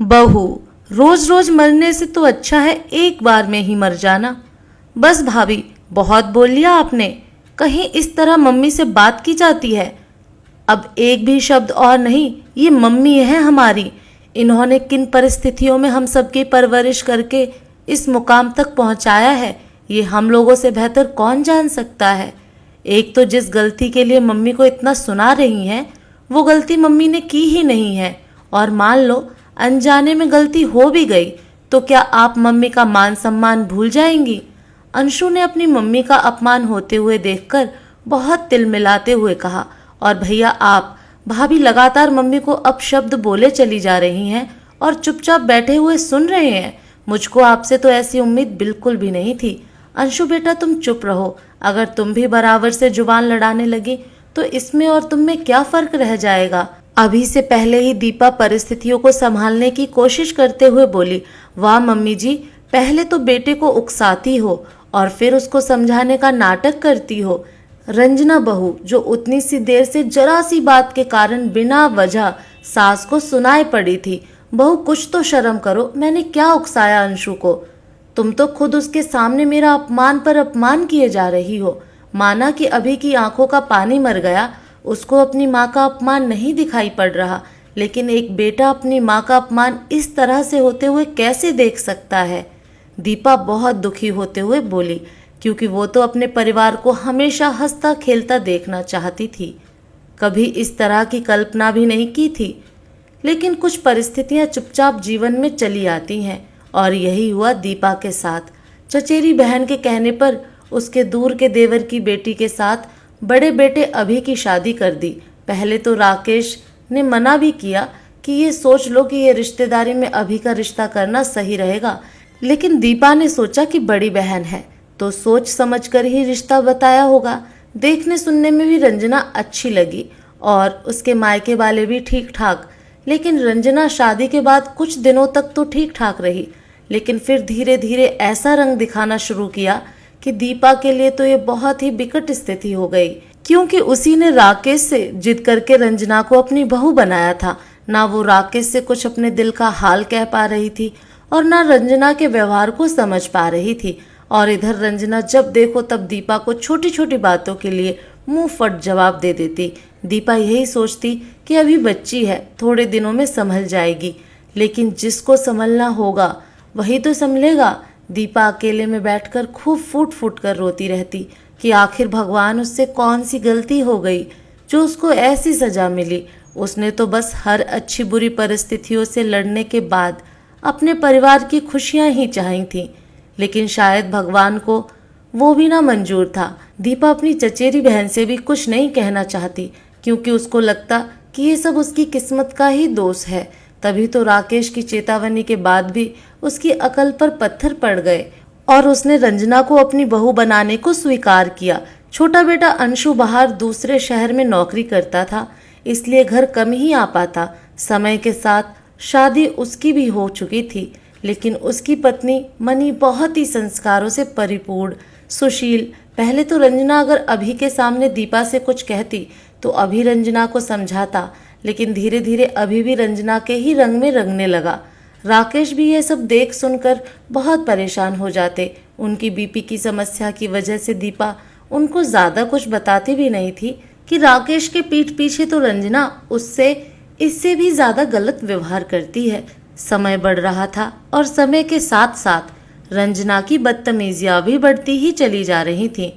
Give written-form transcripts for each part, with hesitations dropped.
बहू, रोज रोज मरने से तो अच्छा है एक बार में ही मर जाना। बस भाभी, बहुत बोल लिया आपने। कहीं इस तरह मम्मी से बात की जाती है? अब एक भी शब्द और नहीं, ये मम्मी है हमारी। इन्होंने किन परिस्थितियों में हम सबकी परवरिश करके इस मुकाम तक पहुंचाया है, ये हम लोगों से बेहतर कौन जान सकता है। एक तो जिस गलती के लिए मम्मी को इतना सुना रही हैं, वो गलती मम्मी ने की ही नहीं है। और मान लो अनजाने में गलती हो भी गई, तो क्या आप मम्मी का मान सम्मान भूल जाएंगी? अंशु ने अपनी मम्मी का अपमान होते हुए देखकर बहुत तिलमिलाते हुए कहा। और भैया आप, भाभी लगातार मम्मी को अपशब्द बोले चली जा रही हैं और चुपचाप बैठे हुए सुन रहे हैं। मुझको आपसे तो ऐसी उम्मीद बिल्कुल भी नहीं थी। अंशु बेटा, तुम चुप रहो। अगर तुम भी बराबर से जुबान लड़ाने लगी तो इसमें और तुम में क्या फर्क रह जाएगा। अभी से पहले ही दीपा परिस्थितियों को संभालने की कोशिश करते हुए बोली, वाह मम्मी जी, पहले तो बेटे को उकसाती हो और फिर उसको समझाने का नाटक करती हो। रंजना बहू, जो उतनी सी देर से जरा सी बात के कारण बिना वजह सास को सुनाई पड़ी थी। बहू कुछ तो शर्म करो, मैंने क्या उकसाया अंशु को? तुम तो खुद उसके सामने मेरा अपमान पर अपमान किए जा रही हो। माना कि अभी की आंखों का पानी मर गया, उसको अपनी माँ का अपमान नहीं दिखाई पड़ रहा, लेकिन एक बेटा अपनी माँ का अपमान इस तरह से होते हुए कैसे देख सकता है? दीपा बहुत दुखी होते हुए बोली, क्योंकि वो तो अपने परिवार को हमेशा हंसता खेलता देखना चाहती थी। कभी इस तरह की कल्पना भी नहीं की थी। लेकिन कुछ परिस्थितियां चुपचाप जीवन में चली आती हैं, और यही हुआ दीपा के साथ। चचेरी बहन के कहने पर उसके दूर के देवर की बेटी के साथ बड़े बेटे अभी की शादी कर दी। पहले तो राकेश ने मना भी किया कि ये सोच लो कि ये रिश्तेदारी में अभी का रिश्ता करना सही रहेगा, लेकिन दीपा ने सोचा कि बड़ी बहन है तो सोच समझ कर ही रिश्ता बताया होगा। देखने सुनने में भी रंजना अच्छी लगी और उसके मायके वाले भी ठीक ठाक। लेकिन रंजना शादी के बाद कुछ दिनों तक तो ठीक ठाक रही, लेकिन फिर धीरे धीरे ऐसा रंग दिखाना शुरू किया कि दीपा के लिए तो ये बहुत ही विकट स्थिति हो गई, क्योंकि उसी ने राकेश से जिद करके रंजना को अपनी बहू बनाया था। ना वो राकेश से कुछ अपने दिल का हाल कह पा रही थी और ना रंजना के व्यवहार को समझ पा रही थी। और इधर रंजना जब देखो तब दीपा को छोटी छोटी बातों के लिए मुंह फट जवाब दे देती। दीपा यही सोचती कि अभी बच्ची है, थोड़े दिनों में संभल जाएगी, लेकिन जिसको संभलना होगा वही तो संभलेगा। दीपा अकेले में बैठकर खूब फूट फूट कर रोती रहती कि आखिर भगवान उससे कौन सी गलती हो गई जो उसको ऐसी सजा मिली। उसने तो बस हर अच्छी बुरी परिस्थितियों से लड़ने के बाद अपने परिवार की खुशियां ही चाही थीं, लेकिन शायद भगवान को वो भी ना मंजूर था। दीपा अपनी चचेरी बहन से भी कुछ नहीं कहना चाहती, क्योंकि उसको लगता कि ये सब उसकी किस्मत का ही दोष है। तभी तो राकेश की चेतावनी के बाद भी उसकी अकल पर पत्थर पड़ गए और उसने रंजना को अपनी बहू बनाने को स्वीकार किया। छोटा बेटा अंशु बाहर दूसरे शहर में नौकरी करता था, इसलिए घर कम ही आ पाता। समय के साथ शादी उसकी भी हो चुकी थी, लेकिन उसकी पत्नी मनी बहुत ही संस्कारों से परिपूर्ण, सुशील। पहले तो रंजना अगर अभी के सामने दीपा से कुछ कहती तो अभी रंजना को समझाता, लेकिन धीरे धीरे अभी भी रंजना के ही रंग में रंगने लगा। राकेश भी ये सब देख सुनकर बहुत परेशान हो जाते। उनकी बीपी की समस्या की वजह से दीपा उनको ज़्यादा कुछ बताती भी नहीं थी कि राकेश के पीठ पीछे तो रंजना उससे इससे भी ज़्यादा गलत व्यवहार करती है। समय बढ़ रहा था और समय के साथ साथ रंजना की बदतमीजियां भी बढ़ती ही चली जा रही थीं।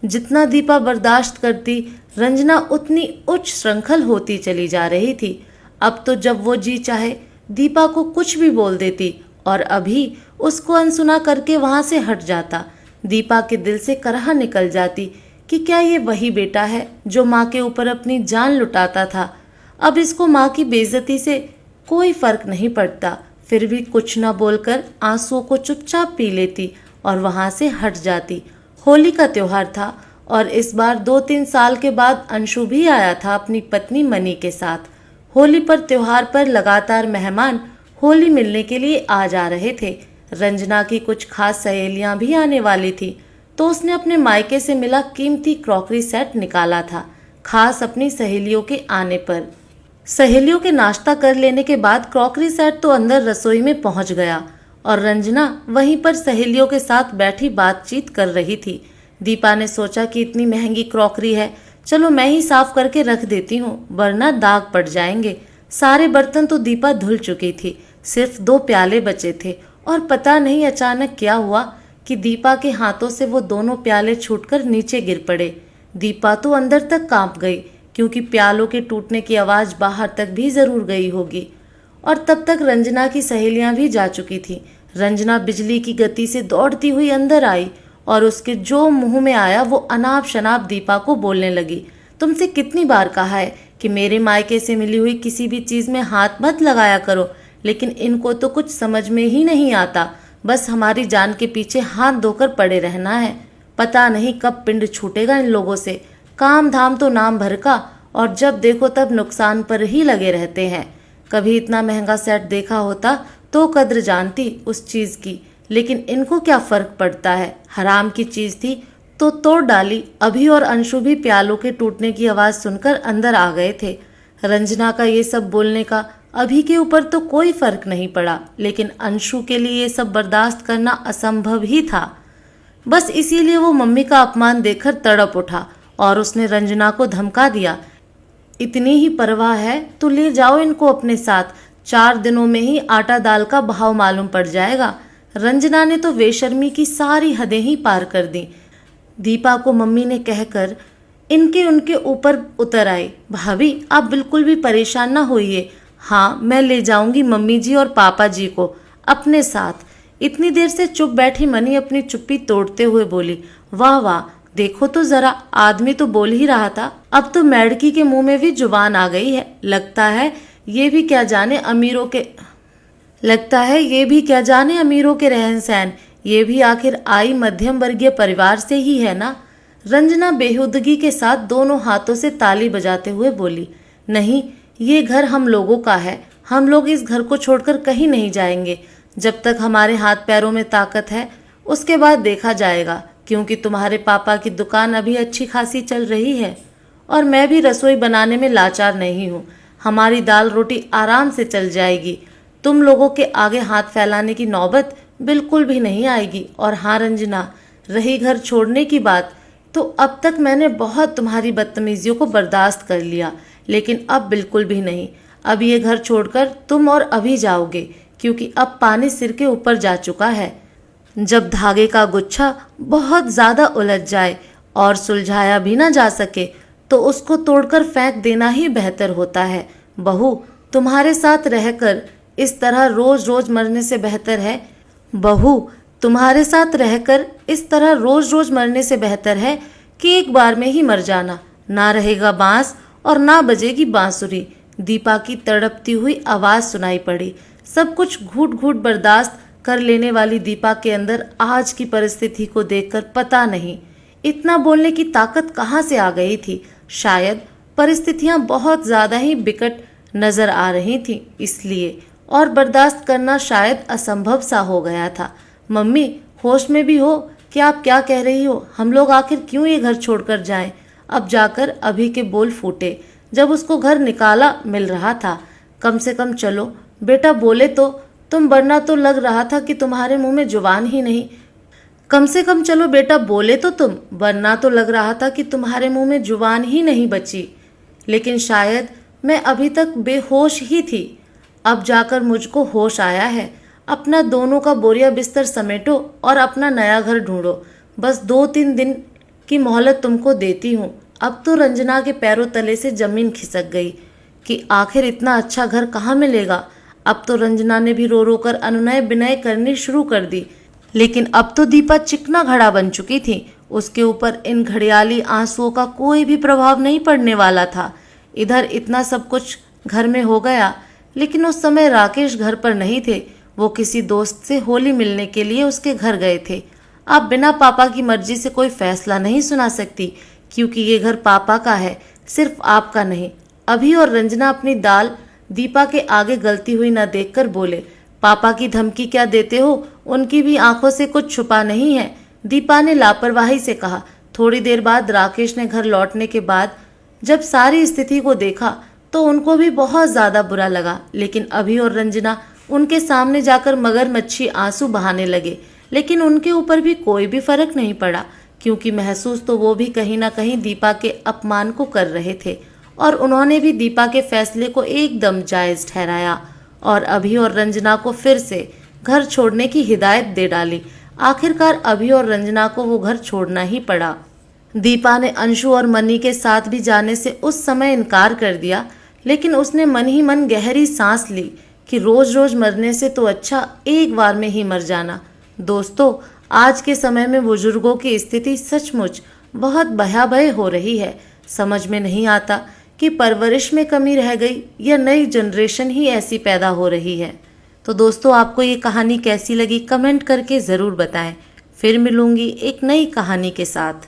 जितना दीपा बर्दाश्त करती, रंजना उतनी उच्च श्रृंखल होती चली जा रही थी। अब तो जब वो जी चाहे दीपा को कुछ भी बोल देती और अभी उसको अनसुना करके वहां से हट जाता। दीपा के दिल से करहा निकल जाती कि क्या ये वही बेटा है जो माँ के ऊपर अपनी जान लुटाता था। अब इसको माँ की बेइज्जती से कोई फर्क नहीं पड़ता, फिर भी कुछ न बोलकर आंसुओं को चुपचाप पी लेती और वहां से हट जाती। होली का त्योहार था और इस बार 2-3 साल के बाद अंशु भी आया था अपनी पत्नी मनी के साथ। होली पर त्योहार पर लगातार मेहमान होली मिलने के लिए आ जा रहे थे। रंजना की कुछ खास सहेलियां भी आने वाली थी, तो उसने अपने मायके से मिला कीमती क्रॉकरी सेट निकाला था, खास अपनी सहेलियों के आने पर। सहेलियों के नाश्ता कर लेने के बाद क्रॉकरी सेट तो अंदर रसोई में पहुंच गया और रंजना वहीं पर सहेलियों के साथ बैठी बातचीत कर रही थी। दीपा ने सोचा कि इतनी महंगी क्रॉकरी है, चलो मैं ही साफ करके रख देती हूँ, वरना दाग पड़ जाएंगे। सारे बर्तन तो दीपा धुल चुकी थी, सिर्फ 2 प्याले बचे थे और पता नहीं अचानक क्या हुआ कि दीपा के हाथों से वो दोनों प्याले छूटकर नीचे गिर पड़े। दीपा तो अंदर तक कांप गई, क्योंकि प्यालों के टूटने की आवाज बाहर तक भी जरूर गई होगी। और तब तक रंजना की सहेलियां भी जा चुकी थी। रंजना बिजली की गति से दौड़ती हुई अंदर आई और उसके जो मुंह में आया वो अनाप शनाप दीपा को बोलने लगी, तुमसे कितनी बार कहा है कि मेरे मायके से मिली हुई किसी भी चीज में हाथ मत लगाया करो, लेकिन इनको तो कुछ समझ में ही नहीं आता। बस हमारी जान के पीछे हाथ धोकर पड़े रहना है। पता नहीं कब पिंड छूटेगा इन लोगों से। काम धाम तो नाम भर का, और जब देखो तब नुकसान पर ही लगे रहते हैं। कभी इतना महंगा सेट देखा होता तो कद्र जानती उस चीज की, लेकिन इनको क्या फर्क पड़ता है। हराम की चीज थी तो तोड़ डाली। अभी और अंशु भी प्यालों के टूटने की आवाज सुनकर अंदर आ गए थे। रंजना का ये सब बोलने का अभी के ऊपर तो कोई फर्क नहीं पड़ा, लेकिन अंशु के लिए ये सब बर्दाश्त करना असंभव ही था। बस इसीलिए वो मम्मी का अपमान देखकर तड़प उठा और उसने रंजना को धमका दिया, इतनी ही परवाह है तो ले जाओ इनको अपने साथ, 4 दिनों में ही आटा दाल का भाव मालूम पड़ जाएगा। रंजना ने तो बेशर्मी की सारी हदें ही पार कर दी। दीपा को मम्मी ने कहकर इनके उनके ऊपर उतर आई, भाभी आप बिल्कुल भी परेशान ना होइए, हाँ मैं ले जाऊंगी मम्मी जी और पापा जी को अपने साथ। इतनी देर से चुप बैठी मनी अपनी चुप्पी तोड़ते हुए बोली, वाह वाह, देखो तो जरा, आदमी तो बोल ही रहा था, अब तो मैडकी के मुंह में भी जुबान आ गई है। लगता है ये भी क्या जाने अमीरों के रहन सहन, ये भी आखिर आई मध्यम वर्गीय परिवार से ही है ना। रंजना बेहुदगी के साथ दोनों हाथों से ताली बजाते हुए बोली, नहीं ये घर हम लोगों का है, हम लोग इस घर को छोड़कर कहीं नहीं जाएंगे। जब तक हमारे हाथ पैरों में ताकत है उसके बाद देखा जाएगा, क्योंकि तुम्हारे पापा की दुकान अभी अच्छी खासी चल रही है और मैं भी रसोई बनाने में लाचार नहीं हूँ। हमारी दाल रोटी आराम से चल जाएगी, तुम लोगों के आगे हाथ फैलाने की नौबत बिल्कुल भी नहीं आएगी। और हाँ रंजना, रही घर छोड़ने की बात, तो अब तक मैंने बहुत तुम्हारी बदतमीजियों को बर्दाश्त कर लिया, लेकिन अब बिल्कुल भी नहीं। अब ये घर छोड़कर तुम और अभी जाओगे, क्योंकि अब पानी सिर के ऊपर जा चुका है। जब धागे का गुच्छा बहुत ज्यादा उलझ जाए और सुलझाया भी ना जा सके तो उसको तोड़कर फेंक देना ही बेहतर होता है। बहू, तुम्हारे साथ रहकर इस तरह रोज रोज मरने से बेहतर है कि एक बार में ही मर जाना। ना रहेगा बांस और ना बजेगी बांसुरी। दीपा की तड़पती हुई आवाज सुनाई पड़ी। सब कुछ घूट घूट बर्दाश्त कर लेने वाली दीपा के अंदर आज की परिस्थिति को देखकर पता नहीं इतना बोलने की ताकत कहाँ से आ गई थी। शायद परिस्थितियां बहुत ज्यादा ही बिकट नजर आ रही थी इसलिए, और बर्दाश्त करना शायद असंभव सा हो गया था। मम्मी होश में भी हो कि आप क्या कह रही हो? हम लोग आखिर क्यों ये घर छोड़कर जाएं? अब जाकर अभी के बोल फूटे जब उसको घर निकाला मिल रहा था। कम से कम चलो बेटा बोले तो तुम, वरना तो लग रहा था कि तुम्हारे मुंह में जुबान ही नहीं। कम से कम चलो बेटा बोले तो तुम, वरना तो लग रहा था कि तुम्हारे मुंह में जुबान ही नहीं बची। लेकिन शायद मैं अभी तक बेहोश ही थी। अब जाकर मुझको होश आया है। अपना दोनों का बोरिया बिस्तर समेटो और अपना नया घर ढूंढो। बस 2-3 दिन की मोहलत तुमको देती हूँ। अब तो रंजना के पैरों तले से जमीन खिसक गई कि आखिर इतना अच्छा घर कहाँ मिलेगा। अब तो रंजना ने भी रो रो कर अनुनय विनय करनी शुरू कर दी, लेकिन अब तो दीपा चिकना घड़ा बन चुकी थी। उसके ऊपर इन घड़ियाली आंसुओं का कोई भी प्रभाव नहीं पड़ने वाला था। इधर इतना सब कुछ घर में हो गया, लेकिन उस समय राकेश घर पर नहीं थे। वो किसी दोस्त से होली मिलने के लिए उसके घर गए थे। आप बिना पापा की मर्जी से कोई फैसला नहीं सुना सकती, क्योंकि ये घर पापा का है, सिर्फ आपका नहीं। अभी और रंजना अपनी दाल दीपा के आगे गलती हुई न देखकर बोले, पापा की धमकी क्या देते हो? उनकी भी आंखों से कुछ छुपा नहीं है। दीपा ने लापरवाही से कहा। थोड़ी देर बाद राकेश ने घर लौटने के बाद जब सारी स्थिति को देखा तो उनको भी बहुत ज़्यादा बुरा लगा। लेकिन अभी और रंजना उनके सामने जाकर मगरमच्छी आंसू बहाने लगे, लेकिन उनके ऊपर भी कोई भी फर्क नहीं पड़ा, क्योंकि महसूस तो वो भी कहीं ना कहीं दीपा के अपमान को कर रहे थे और उन्होंने भी दीपा के फैसले को एकदम जायज़ ठहराया और अभी और रंजना को फिर से घर छोड़ने की हिदायत दे डाली। आखिरकार अभी और रंजना को वो घर छोड़ना ही पड़ा। दीपा ने अंशु और मनी के साथ भी जाने से उस समय इनकार कर दिया, लेकिन उसने मन ही मन गहरी सांस ली कि रोज रोज मरने से तो अच्छा एक बार में ही मर जाना। दोस्तों, आज के समय में बुजुर्गों की स्थिति सचमुच बहुत भयावह हो रही है। समझ में नहीं आता कि परवरिश में कमी रह गई या नई जनरेशन ही ऐसी पैदा हो रही है। तो दोस्तों, आपको ये कहानी कैसी लगी कमेंट करके ज़रूर बताएं। फिर मिलूंगी एक नई कहानी के साथ।